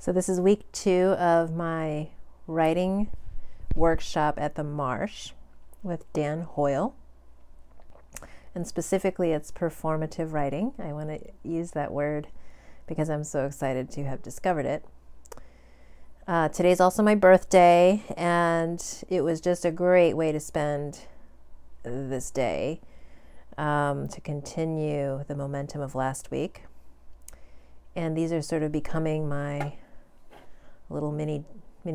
So this is week 2 of my writing workshop at the Marsh with Dan Hoyle. And specifically, it's performative writing. I want to use that word because I'm so excited to have discovered it. Today's also my birthday, and it was just a great way to spend this day to continue the momentum of last week. And these are sort of becoming my little mini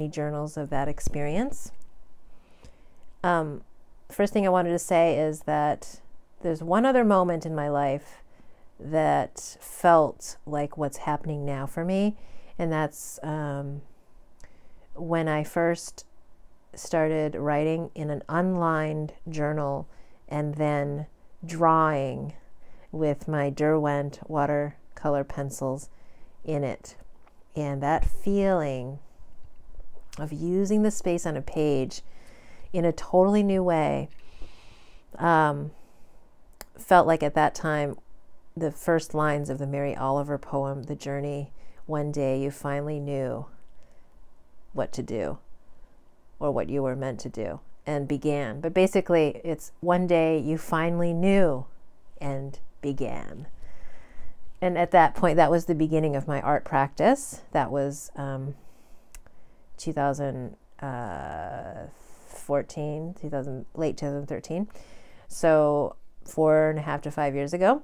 journals of that experience. First thing I wanted to say is that there's one other moment in my life that felt like what's happening now for me, and that's when I first started writing in an unlined journal and then drawing with my Derwent watercolor pencils in it. And that feeling of using the space on a page in a totally new way felt like at that time the first lines of the Mary Oliver poem, The Journey. One day you finally knew what to do or what you were meant to do and began. But basically it's one day you finally knew and began. And at that point, that was the beginning of my art practice. That was 2014, late 2013. So 4.5 to 5 years ago.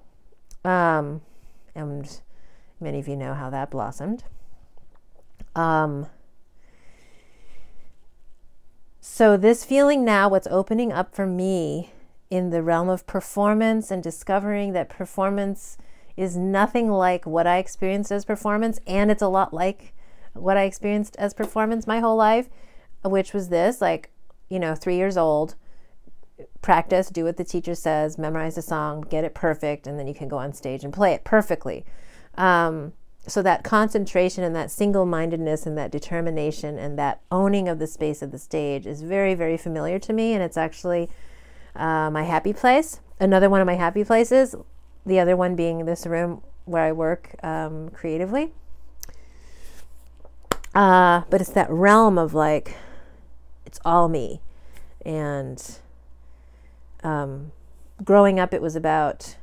And many of you know how that blossomed. So this feeling now, what's opening up for me in the realm of performance and discovering that performance is nothing like what I experienced as performance, and it's a lot like what I experienced as performance my whole life, which was this, 3 years old, practice, do what the teacher says, memorize a song, get it perfect, and then you can go on stage and play it perfectly. So that concentration and that single-mindedness and that determination and that owning of the space of the stage is very, very familiar to me, and it's actually my happy place. Another one of my happy places, the other one being this room where I work creatively. But it's that realm of it's all me. And growing up, it was about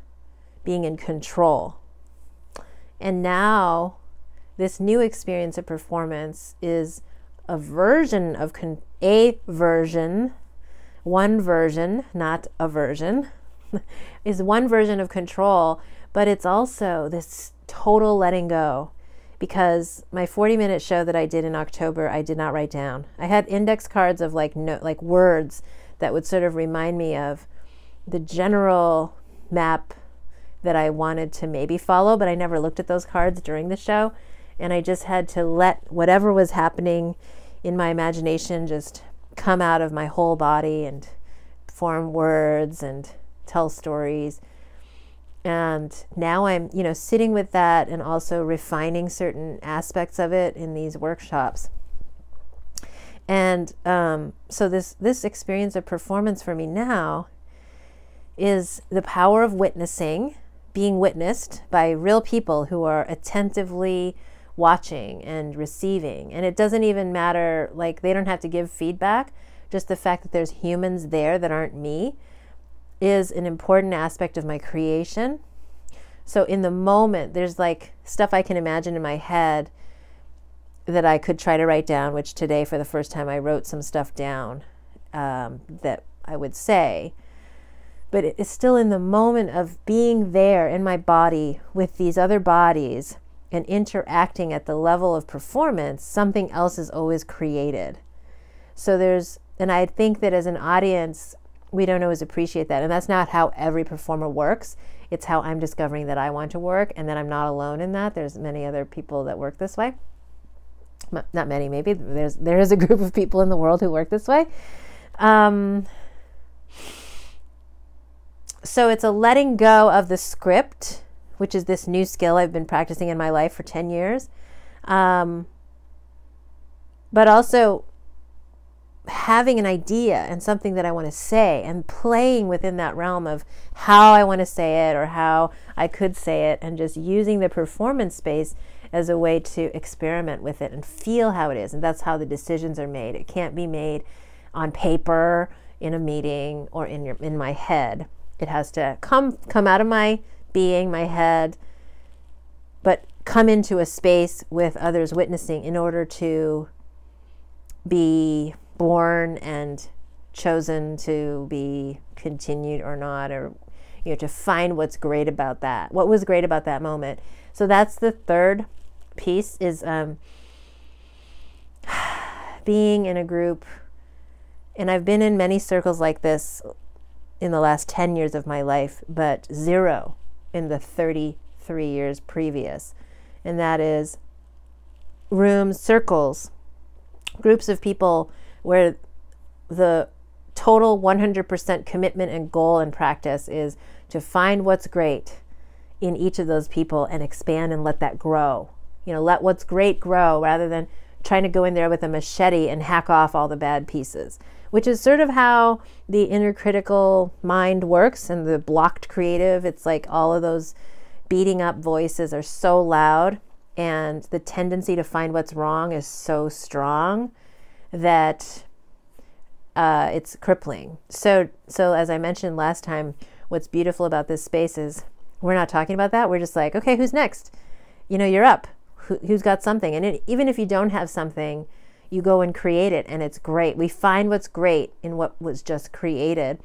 being in control. And now this new experience of performance is one version, not a version, is one version of control, but it's also this total letting go. Because my 40-minute show that I did in October, I did not write down. I had index cards of words that would sort of remind me of the general map that I wanted to maybe follow, but I never looked at those cards during the show. And I just had to let whatever was happening in my imagination just come out of my whole body and form words and tell stories. And now I'm, sitting with that and also refining certain aspects of it in these workshops. And so this experience of performance for me now is the power of witnessing, being witnessed by real people who are attentively watching and receiving. And it doesn't even matter, they don't have to give feedback. Just the fact that there's humans there that aren't me is an important aspect of my creation. So in the moment, there's stuff I can imagine in my head that I could try to write down, which today for the first time I wrote some stuff down that I would say. But it's still in the moment of being there in my body with these other bodies and interacting at the level of performance, something else is always created. So and I think that as an audience, we don't always appreciate that. And that's not how every performer works. It's how I'm discovering that I want to work, and that I'm not alone in that. There's many other people that work this way. Not many, maybe. There is a group of people in the world who work this way. So it's a letting go of the script, which is this new skill I've been practicing in my life for 10 years. But also having an idea and something that I want to say and playing within that realm of how I want to say it or how I could say it, and just using the performance space as a way to experiment with it and feel how it is. And that's how the decisions are made. It can't be made on paper, in a meeting, or in my head. It has to come out of my being, my head, but come into a space with others witnessing in order to be born and chosen to be continued or not, or to find what's great about that. What was great about that moment? So that's the third piece, is being in a group. And I've been in many circles like this in the last 10 years of my life, but 0 in the 33 years previous. And that is rooms, circles, groups of people where the total 100% commitment and goal and practice is to find what's great in each of those people and expand and let that grow. Let what's great grow, rather than trying to go in there with a machete and hack off all the bad pieces, which is sort of how the inner critical mind works and the blocked creative. It's like all of those beating up voices are so loud, and the tendency to find what's wrong is so strong that it's crippling. So as I mentioned last time, what's beautiful about this space is we're not talking about that. We're just like, okay, who's next? You're up. Who's got something? And even if you don't have something, you go and create it, and it's great. We find what's great in what was just created,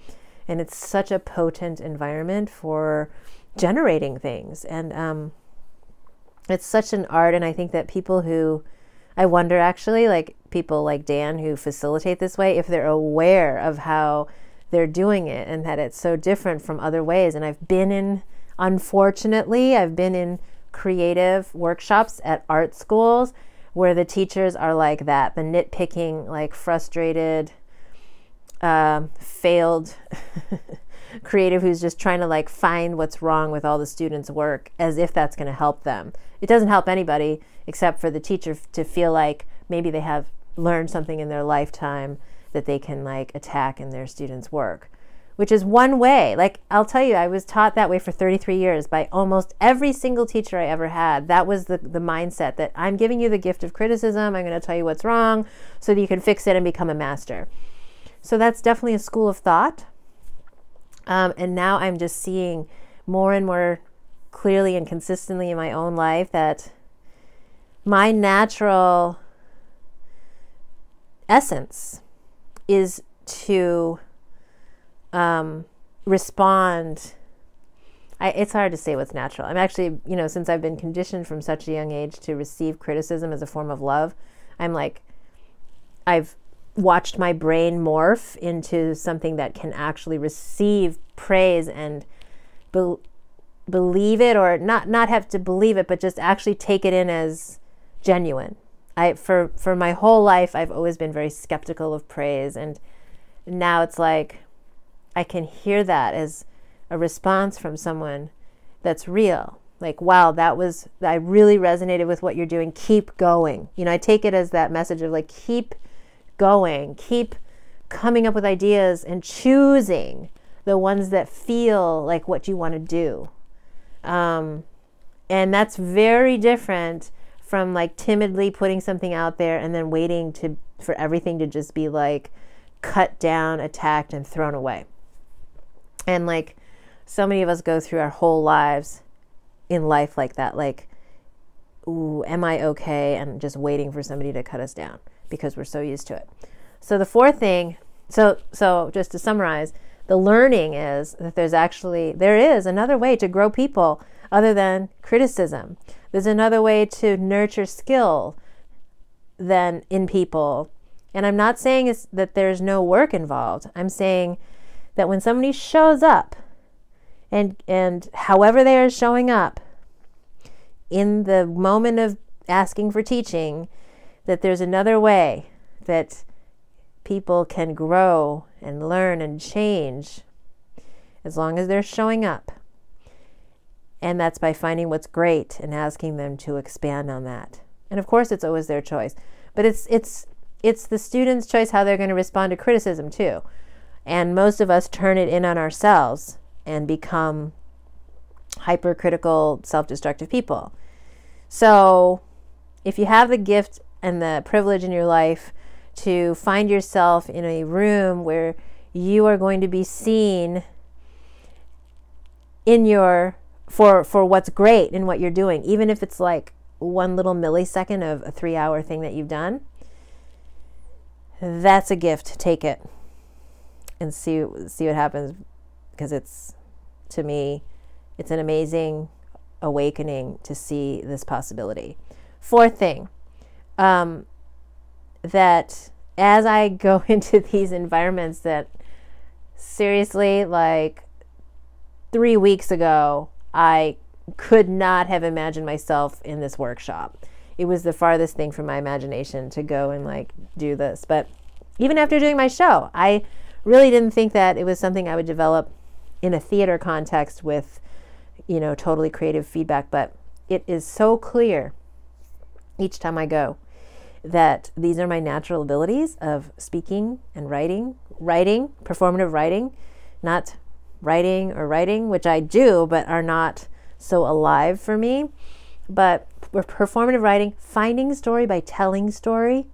and it's such a potent environment for generating things. And it's such an art, and I think that people who, I wonder actually, like people like Dan who facilitate this way, if they're aware of how they're doing it and that it's so different from other ways. And unfortunately, I've been in creative workshops at art schools where the teachers are like that, the nitpicking, like frustrated, failed creative who's just trying to like find what's wrong with all the students' work, as if that's going to help them. It doesn't help anybody except for the teacher to feel like maybe they have learned something in their lifetime that they can like attack in their students' work, which is one way. Like, I'll tell you, I was taught that way for 33 years by almost every single teacher I ever had. That was the mindset, that I'm giving you the gift of criticism. I'm going to tell you what's wrong so that you can fix it and become a master. So that's definitely a school of thought. And now I'm just seeing more and more clearly and consistently in my own life that my natural essence is to respond. It's hard to say what's natural. I'm actually, since I've been conditioned from such a young age to receive criticism as a form of love, I've watched my brain morph into something that can actually receive praise and believe it, or not have to believe it, but just actually take it in as genuine. For my whole life, I've always been very skeptical of praise, and now it's like I can hear that as a response from someone that's real. Like, wow, I really resonated with what you're doing. Keep going. I take it as that message of like, keep going, keep coming up with ideas and choosing the ones that feel like what you want to do. And that's very different from like timidly putting something out there and then waiting for everything to just be like cut down, attacked, and thrown away. And like so many of us go through our whole lives in life like that, like, ooh, am I okay? And just waiting for somebody to cut us down because we're so used to it. So the fourth thing, so just to summarize, the learning is that there is another way to grow people other than criticism. There's another way to nurture skill than in people. And I'm not saying that there's no work involved. I'm saying that when somebody shows up, and however they are showing up in the moment of asking for teaching, that there's another way that people can grow and learn and change as long as they're showing up. And that's by finding what's great and asking them to expand on that. And of course, it's always their choice. But it's the student's choice how they're going to respond to criticism too. And most of us turn it in on ourselves and become hypercritical, self-destructive people. So if you have the gift and the privilege in your life to find yourself in a room where you are going to be seen in your for what's great in what you're doing, even if it's like one little millisecond of a 3-hour thing that you've done, that's a gift. Take it and see what happens, because it's, to me, it's an amazing awakening to see this possibility. Fourth thing, that as I go into these environments that, seriously, like 3 weeks ago, I could not have imagined myself in this workshop. It was the farthest thing from my imagination to go and like do this. But even after doing my show, I really didn't think that it was something I would develop in a theater context with, you know, totally creative feedback. But it is so clear each time I go that these are my natural abilities of speaking and writing, performative writing, not writing, which I do, but are not so alive for me. But performative writing, finding story by telling story.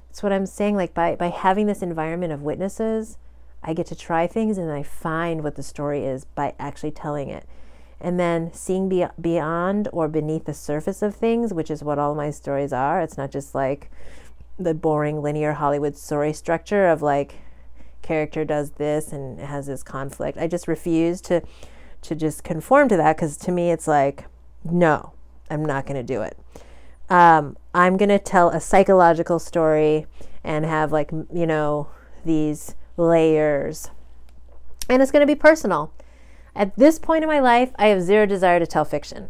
That's what I'm saying. Like by having this environment of witnesses, I get to try things and I find what the story is by actually telling it. And then seeing beyond or beneath the surface of things, which is what all my stories are. It's not just like the boring linear Hollywood story structure of like character does this and has this conflict. I just refuse to just conform to that, because to me it's like, no, I'm not going to do it. I'm going to tell a psychological story and have like, you know, these layers. And it's going to be personal. At this point in my life, I have zero desire to tell fiction.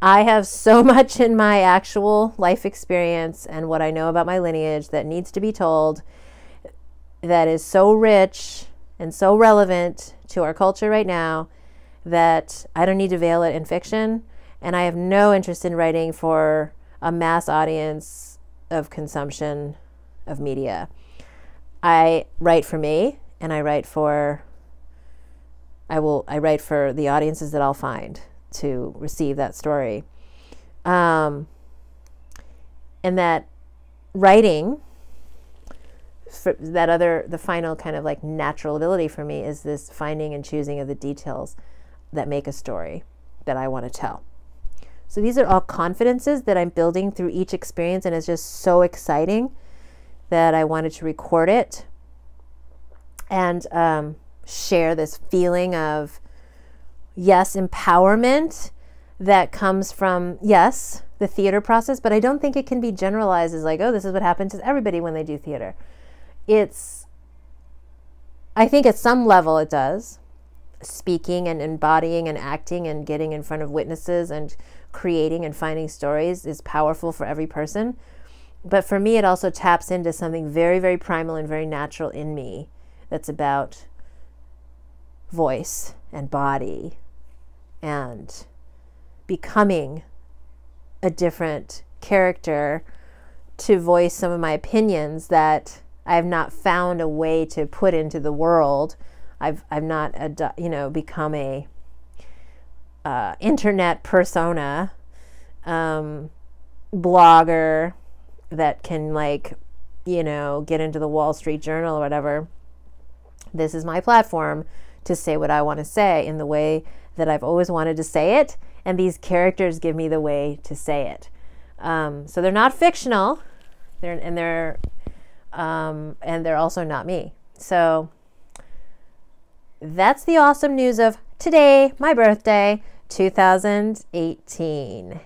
I have so much in my actual life experience and what I know about my lineage that needs to be told, that is so rich and so relevant to our culture right now, that I don't need to veil it in fiction. And I have no interest in writing for a mass audience of consumption of media. I write for me, and I write for the audiences that I'll find to receive that story. And that writing, the final kind of like natural ability for me is this finding and choosing of the details that make a story that I want to tell. So these are all confidences that I'm building through each experience, and it's just so exciting that I wanted to record it and share this feeling of, yes, empowerment that comes from, yes, the theater process, but I don't think it can be generalized as like, oh, this is what happens to everybody when they do theater. I think at some level it does. Speaking and embodying and acting and getting in front of witnesses and creating and finding stories is powerful for every person. But for me, it also taps into something very, very primal and very natural in me that's about voice and body and becoming a different character to voice some of my opinions that I have not found a way to put into the world. I've not become a internet persona, blogger that can get into the Wall Street Journal or whatever. This is my platform to say what I want to say in the way that I've always wanted to say it, and these characters give me the way to say it. So they're not fictional, they're also not me. So that's the awesome news of today, my birthday, 2018.